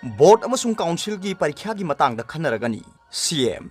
Board अमसुंग council की परीक्षा की matangda खन्नरगनी CM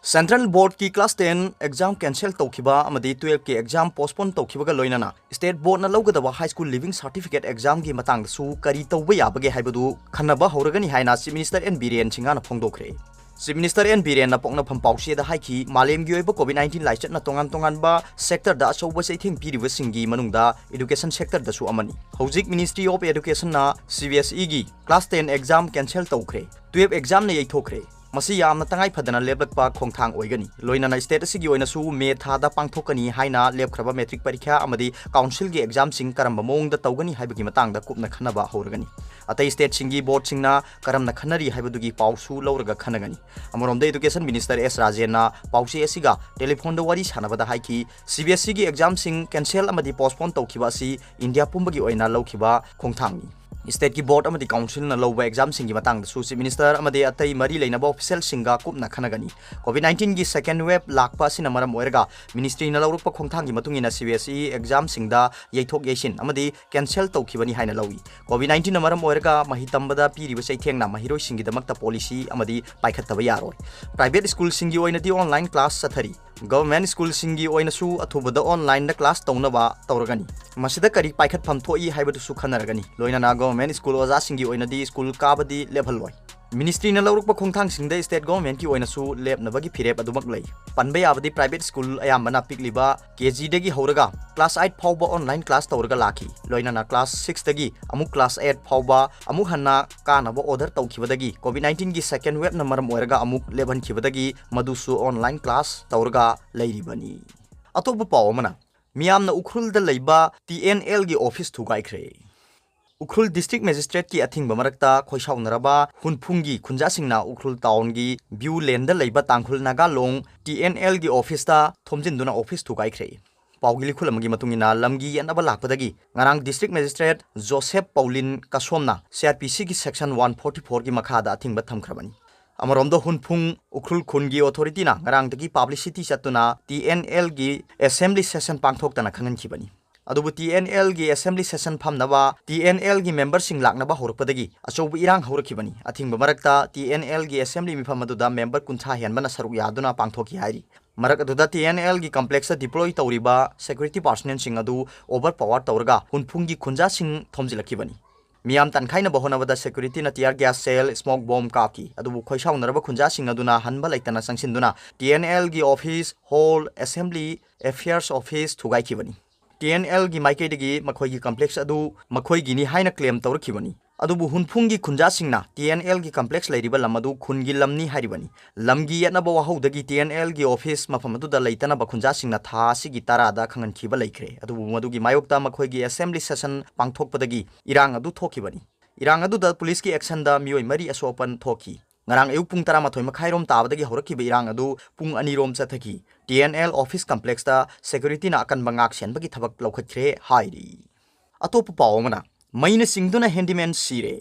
सेंट्रल बोर्ड की क्लास 10 एग्जाम कैंसिल तौखिबा अमदी 12 की एग्जाम पोस्टपोन तौखिबगा लोइनाना स्टेट बोर्ड न लौगदबा high school leaving certificate exam की matangdasu करी तौबा याबगे हाइबदु खन्नबा हौरगनी हाइना चीफ मिनिस्टर एन बीरेन सिंगाना फोंदोखरे चीफ मिनिस्टर एन बीरेन पोंगना फम पाउसेदा हाइखी मालेमगी ओइबा कोविड-19 लाइचटना तोंगान तोंगानबा सेक्टर दा अचौबा चैथिंग पीरिबसिंगी मनुंगदा एजुकेशन सेक्टर दसु अमनी हौजिक मिनिस्ट्री ऑफ एजुकेशन ना CBSE की क्लास 10 एग्जाम कैंसिल तौखरे 12 एग्जाम ने यैथोखरे मसी यामना तंगाई फदना लेबलकपा खोंथांग ओइगनी लोइनाना स्टेट असिगी ओइनासु मे थादा पांगथोकनी हाइना लेबख्रबा मैट्रिक परीक्षा अमदी काउंसिल की एग्जाम सिंग करम मोंगदा तौगनी हाइबगी मतंगदा कुपना खनबा हौरगनी अतै स्टेट सिंगी बोर्ड सिंगना करमना खनरी हाइबदुगी पाउसु लौरगा खनगनी अमरोमदा एजुकेशन मिनिस्टर एस राजेना पाउसे एसिगा टेलीफोन द वारी सानबदा हाइकी CBSE की एग्जाम सिंग कैंसिल अमदी पोस्टपोन तौखिबा असि इंडिया पुंबगी ओइना लौखिबा खोंथांगनी स्टेट की बोर्ड अमदी काउंसिल न लौबा एग्जाम सिंगी मतंग चीफ मिनिस्टर अमदी अतई मरी लेनबा ऑफिशियल सिंगा कुपना खनगनी कोविड-19 की सेकेंड वेव लाकपा सिना मरम ओइरगा मिनिस्ट्री न लौरप खोंथांगी मतुंगिना CBSE एग्जाम सिंगदा यैथोक येसिन अमदी कैंसिल तौखिबनी हाइना लौई कोविड-19 न मरम ओइरगा महितंबदा पीरिबा चैथेंगना महिरोइ सिंगी दमकता पॉलिसी अमदी पाइखतबा यारोय प्राइवेट स्कूल सिंगी ओइनदी ऑनलाइन क्लास सथरी गवर्नमेंट स्कूल सिंगी ओइनसु अथुबदा ऑनलाइन द क्लास तौनबा तौरगनी मसिदा करी पाइखतफम थोई हाइबदुसु खनरगनी लोइनाना गवर्नमेंट स्कूल ओजा सिंगी ओइनदी स्कूल काबदी लेभललोय मिनिस्ट्री न लौरप खोंथांग सिंगदा स्टेट गवर्नमेंट की ओइनसु लेबनबगी फिरेप अदुमक लई पनबे याबदी प्राइवेट स्कूल अयामना पिकलिबा KG दगी हौरगा क्लास 8 फाउबा ऑनलाइन क्लास तौरगा लाखी लोइनाना क्लास 6 दगी अमुक क्लास 8 फाउबा अमुक हन्ना कानबा ऑर्डर तौखिबदगी कोविड-19 की सेकेंड वेव न मरम ओइरगा अमुक लेबन खिबदगी मदुसु ऑनलाइन क्लास तौरगा लैरिबनी अतोप पाव मना मियामना उखरुल द लैबा TNL की ऑफिस थुगाइख्रे उखरुल डिस्ट्रिक्ट मजिस्ट्रेट की अथिंग मरक्ता खोइसाउनरबा हुनफुंगी खुंजासिंगना उखरुल टाउन की व्यू लैंड लैबा तांखुल नागालोंग TNL की ऑफिस ता थोमजिनदुना ऑफिस थुगाइख्रे पाउगिली खुलमगी मतुंगिना लमगी अनबा लाकपदगी ngarang district magistrate Joseph Pauline कासोमना CRPC की सेक्शन 144 की मखादा अथिंग थमख्रबनी अमरोमदो हुनफुंग उखरुल खुनगी अथॉरिटी ना ngarang दगी पब्लिसिटी चतुना TNL की असेंबली सेशन पांगथोकतना खंगनखिबनी अदुबु TNL की असेंबली सेशन फमनबा TNL की मेंबर सिंग लाकनबा होरपदगी अचौब इरांग होरखिबनी अथिंग मरक्ता TNL की असेंबली मिफम अदुदा मेंबर कुंथा हेनबना सरुक यादुना पांगथोकी हाइरी मरक अदुदा TNL की कॉम्प्लेक्स डिप्लॉय तौरिबा सिक्योरिटी पर्सनल सिंग अदु ओवर पावर तौरगा हुनफुंगी खुंजा सिंग थोमजिलखिबनी मियाम तनखाइना बहोनबदा सिक्योरिटी न tear gas shell smoke bomb काकी अदुबु खोइसाउनरबा खुंजा सिंग अदुना हनबा लैतना संगसिनदुना TNL की office hall assembly affairs office थुगाइखिबनी TNL की माइकेदगी मखोई की कॉम्प्लेक्स अदु मखोई गिनी हाइना क्लेम तौरखिबनी अदुबु हुनफुंगी खुंजा सिंगना TNL की कॉम्प्लेक्स लैरिबा लमदु खुनगी लमनी हारिबनी लमगी यनबा वहाउदगी TNL की ऑफिस मफम अदुदा लैतना बखुंजा सिंगना था सिगी तारादा खंगनखिबा लैख्रे अदुबु मदुगी मायोक्ता मखोई असेंबली सेशन पांगथोकपदगी इरांग अदु थोखिबनी इरांग अदुदा पुलिस की एक्शन दा मियोय मरी असोपन थोखी ngarang ayuk pung 13 makhairom tabadagi horakiba irang adu pung anirom chathaki TNL office complex ta security na akan bangak senbagi thabak lokhakhre hairi atop pawmana maina singduna handyman sire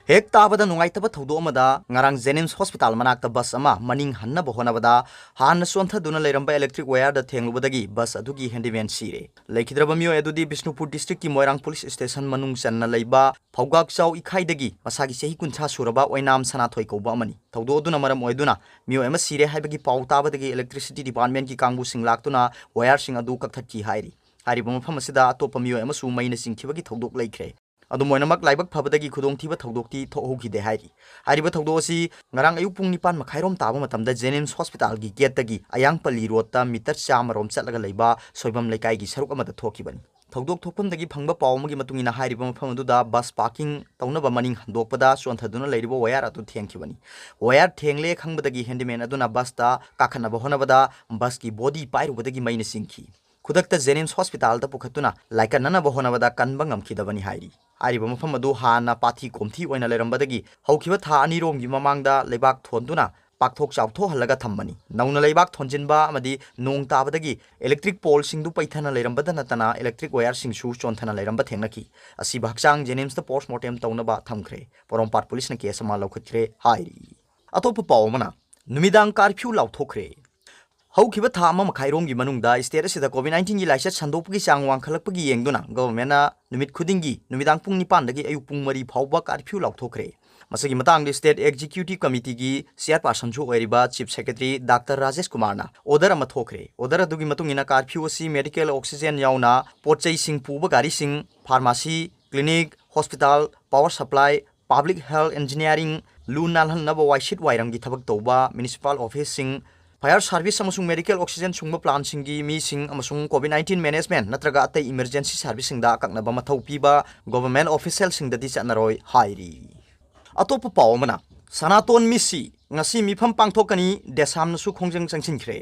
हेक ताबदा नुंगाइतबा थौदो अमदा ngarang जेनिम्स hospital मनाक्ता बस अमा मनिंग हन्ना बहोनबदा हान सोंथदुना लेरंबा electric wire the थेंगलुबदगी बस अदुगी handyman सिरे लेखिद्रबा मियो अदुदी Bishnupur district की Moirang police station मनुंग चन्ना लैबा फौगाक चाउ इखाइदगी मसागी चही कुंथा सुरबा ओइनाम सनाथोय कौबा अमनी थौदो अदुना मरम ओइदुना मियो एमा सिरे हाइबगी पाउ ताबदगी इलेक्ट्रिसिटी डिपार्टमेंट की कांगबु सिंग लाक्तुना वायर सिंग अदु कक्थकी हाइरी हारिबा मफम असिदा अतोप मियो एमा सु मैना सिंखिबगी थौदोक लैख्रे अदु मोइनमक लाइबक फबदगी खुदोंथिबा थौदोकती थोहोखिदे हाइरी हारिबा थौदोसी ngarang ayuk pung 9 makhairom taba matamda Jenims Hospital gi gate tagi Ayangpalli road ta meter chamarom chatlaga leiba soibam leikai gi saruk amada thokibani थौदोक थोकपम दगी फंगबा पावमगी मतुंगिना हाइरिबा मफम अदुदा बस पार्किंग तौनबा मनिंग हंदोकपदा चोंथदुना लैरिबा वायर अदु थेंखिबनी वायर थेंगले खंगबदगी हैंडीमैन अदुना बस ता काखनबा होनबदा बस की बॉडी पाइरुबदगी मैना सिंखी खुदक्ता जेनिम्स हॉस्पिटल ता पुखतुना लाइकनना बहोनबदा कनबा ngamkhidabani हाइरी आरिबा मफम अदु हाना पाथी कोमथी ओइना लेरंबदगी हौखिबा था अनिरोमगी ममांगदा लेबाक थोनदुना पाकथोक चाउथो हल्लगा थम्बनी नौना लेबाक थोनजिनबा अमदी नोंग ताबदगी इलेक्ट्रिक पोल सिंगदु पैथना लेरंबदा नतना इलेक्ट्रिक वायर सिंगसु चोंथना लेरंबा थेंगनकी असिबा हक्चांग जेनिम्स द पोस्टमार्टम तौनबा थमख्रे पोरोमपाट पुलिस न केस मा लौखत्रे हाइरी अतोप पावमना नुमिदांग कर्फ्यू लाउथोखरे हौखिबा था अमा मखाइरोम की मनुंगदा स्टेट असिदा कोविड-19 की licence संदोपगी Chang वांखलकपगी येंगदुना government नुमित खुदिंगी नुमिदांग Pung 9 दगी Ayu Pung 3 फाउबा curfew लाउथोखरे Masagi matang State Executive Committee gi chairperson chu oiriba Chief Secretary Dr. Rajesh Kumar na order ama thokhre order adugi matungina curfew asi medical oxygen yauna potchai sing puba gari sing pharmacy clinic hospital power supply public health engineering lunal hanaba waishit wairam gi thabak toba municipal office sing fire service amasung medical oxygen sungba plan singi mi sing amasung COVID-19 management natraga atai emergency service sing da kaknaba mathau piba government official sing da di chanaroi hairi atop pau mana sanaton misi ngasi mifam pangthokani desam na su khongjang changsinkhre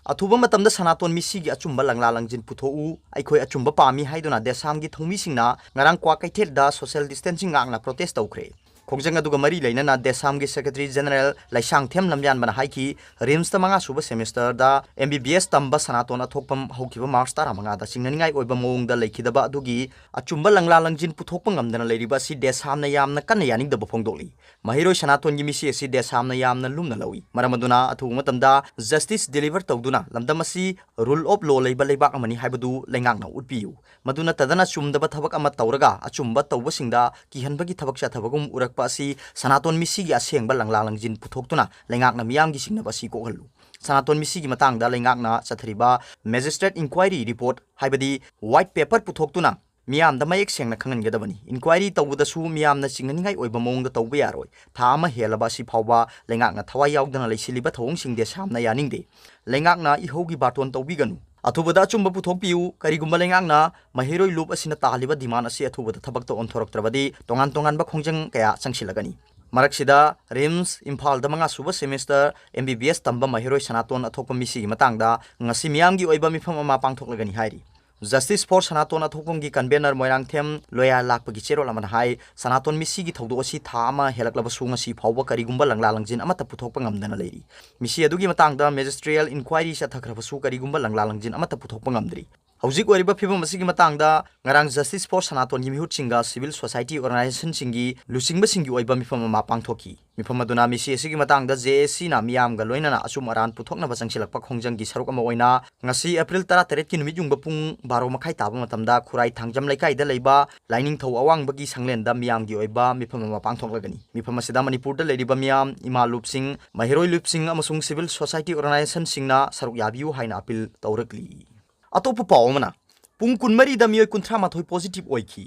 athuba matamda sanaton misi gi achumba langla langjin puthou aikhoi achumba pami haiduna desam gi thongmi singna ngarang kwa kaithel da social distancing ngangna protest tawkhre khongjang aduga mari leina desam gi secretary general laisang them lamyan bana haiki rims ta manga suba semester da MBBS tamba sanaton athokpam haukiba march tara manga da singnani oiba mong da lekhidaba adugi achumba langla langjin puthokpa ngamdana leiriba si desam na yamna kanna yaning da bofongdoli mahiro sanaton gi misi si desam na yamna lumna lawi maramaduna athu matamda justice deliver tawduna lamdamasi rule of law leiba leibak amani haibadu lengakna utpiyu maduna tadana chumdaba thabak ama tawraga achumba tawbasingda kihanbagi thabak cha thabagum pasi sanaton misi gi aseng balang lalang jin puthok-tuna lengakna miyam gi singna basi kokhalu sanaton misi gi matangda lengakna chathriba magistrate inquiry report haibadi white paper puthok-tuna miyamda mayek sengna khangan-gedabani inquiry tawbudasu miyamna chinganingai oiba mongda tawba yaroi tha ama helaba si phawba lengakna thawai yaudana leisiliba thawong singde samna yaningde lengakna ihogi baton tawbiganu athubada chumba puthokpiu karigumba lengakna mahiroi loop asina taliba demand asi athubada thabak to onthoroktrabadi tongan tongan ba khongjang kaya changsilagani maraksida rims imphal da manga suba semester MBBS tamba mahiroi sanaton athokpa misi matangda ngasi miyamgi oiba mifam ama pangthoklagani hairi Justice for Sanaton athokpamgi convener moirang them loya lakpagi cherol amana hai sanaton misi gi thawdo asi tha ama helaklaba sunga si phawba karigumba langla langjin amata puthokpa ngamdana leiri misi adugi matangda magisterial inquiry sa thakhrabasu karigumba langla langjin amata puthokpa ngamdri hauzik oriba phibam asigi matangda ngarang Justice for Sanaton gi mihut singa civil society organization singi lusingba singi oiba mifam ama pangthoki mifam aduna misi asigi matangda JSC na miyamga loinana asum aran puthokna ba changsilakpa khongjang gi saruk ama oina ngasi April 13 ki numit jungba pung 12 makhai taba matamda khurai thangjam laikai da leiba lining thau awang bagi sanglen da miyam gi oiba mifam ama pangthoklagani mifam asida manipur da leiriba miyam ima lupsing mahiroi lupsing amasung civil society organization singna saruk yabiu haina appeal tawrakli atop pau mana pung kunmari da miyoi kunthra mathoi positive oiki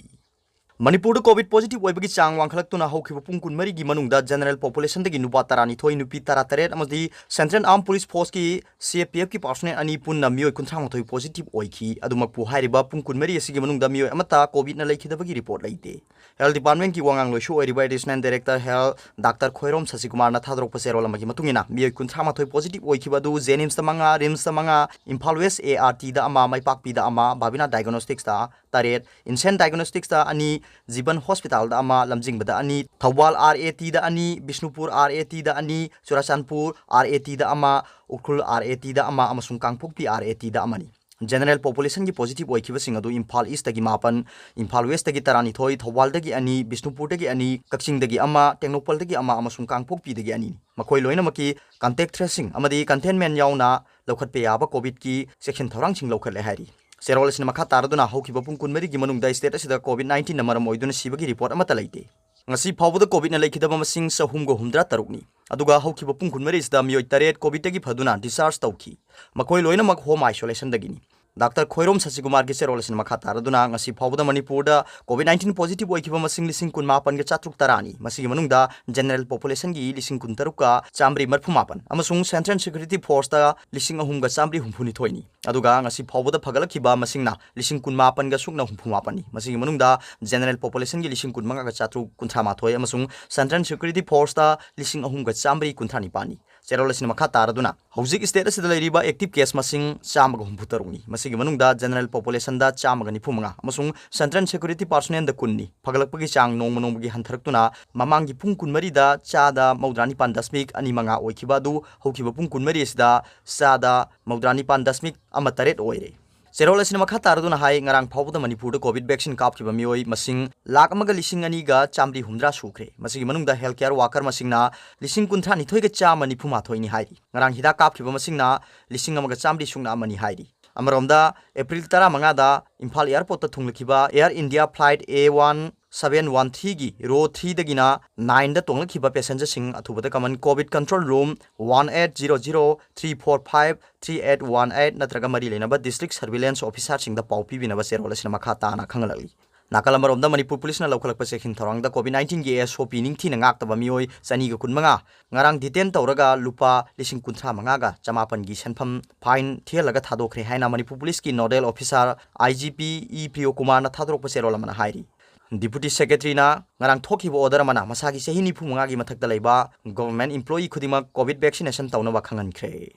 Manipur COVID positive oibagi chang wangkhalak-tuna haukiba pung kunmari gi manungda general population dagi nupa tarani thoi nupi tara-taret amadi Central Armed Police Force ki CFPF ki personnel ani punna miyoi kunthra mathoi positive oiki adumakpu hairiba pung kunmari asigi manungda miyoi amata COVID na lekhidabagi report leite Health Department ki wangang loishu oiriba Additional Director Health Dr. Khoirom Sasikumar na thadrokpa serol amagi matungina miyoi kunthra mathoi positive oikiba du Jenims tamanga Rims tamanga Imphal West ART da ama Maipakpi da ama Babina Diagnostics da taret Insen Diagnostics da ani Jiban Hospital da ama Lamjing bada ani Thawal RAT da ani Bishnupur RAT da ani Churachandpur RAT da ama Ukhrul RAT da ama amasung Kangpokpi RAT da amani General population ki positive oikiba singadu Imphal East dagi mapan Imphal West dagi tarani thoi Thawal dagi ani Bishnupur dagi ani Kakching dagi ama Teknopal dagi ama amasung Kangpokpi dagi ani makhoi loina maki contact tracing amadi containment yauna lokhatpe yaba covid ki section thorang ching lokhatle hari Serol sin makha taraduna haukiba pung kunmari gi manungda state asida COVID-19 na maram oiduna sibagi report amata leite ngasi phawbada covid na lekhidaba masing sahumgo humdra tarukni aduga haukiba pung kunmari sida miyoi taret covid tagi phaduna discharge tawki makhoi loina mak home isolation dagini Dr. Khoirom Sasikumar ki serol sin makha taraduna ngasi phawbada Manipur da COVID-19 positive oikiba masing lising kun mapan ga chatruk tarani masigi manungda general population gi lising kun taruka chamri marphu mapan amasung Central Security Force da lising ahum ga chamri humphuni thoini aduga ngasi phawbada phagalakhiba masingna lising kun mapan ga sukna humphu mapani masigi manungda general population gi lising kun manga ga chatruk kunthra mathoi amasung Central Security Force da lising ahum ga chamri kunthani pani serol sin makha taraduna hauzik state asida leiriba active case masing chamaga humpu taruni masigi manungda general population da chamaga nifumanga amasung Central Security personnel da kunni phagalakpagi chang nongmononggi hantharaktuna mamangi pung kunmari da chada maudrani pan dasmik ani manga oikiba du haukiba pung kunmari asida chada maudrani pan dasmik amataret oire Serol asina makha taraduna hai ngarang phawbada Manipur da COVID vaccine kapkiba miyoi masing lakh amaga lising ani ga chamri humdra sukre masigi manungda healthcare worker masingna lising kunthra ni thoi ga chama ni phuma thoi ni hairi ngarang hida kapkiba masingna lising amaga chamri sungna amani hairi Amaromda April 15 da Imphal Airport ta thunglakhiba Air India flight A1 713 gi ro 3 dagina 9 da tonglakiba passenger sing athubada kaman covid control room 1800345318 natraga mari lenaba district surveillance officer sing da pau pibinaba serol asina makha ta na khangalali Nakalambarom da Manipur Police na lokhalak pasekin thorang da COVID-19 gi SOP ningthi na ngak taba mioi sani ga kunmanga ngarang detain tawraga lupa lising kunthra manga ga chamapan gi senpham fine thialaga thadokre haina Manipur Police ki nodal officer IGP EPO Kumar na thadrok pasero lamana hairi Deputy Secretary na ngarang thokiba order mana masagi sehi ni phumanga gi mathakta leiba government employee khudima COVID vaccination tawna ba khangan khre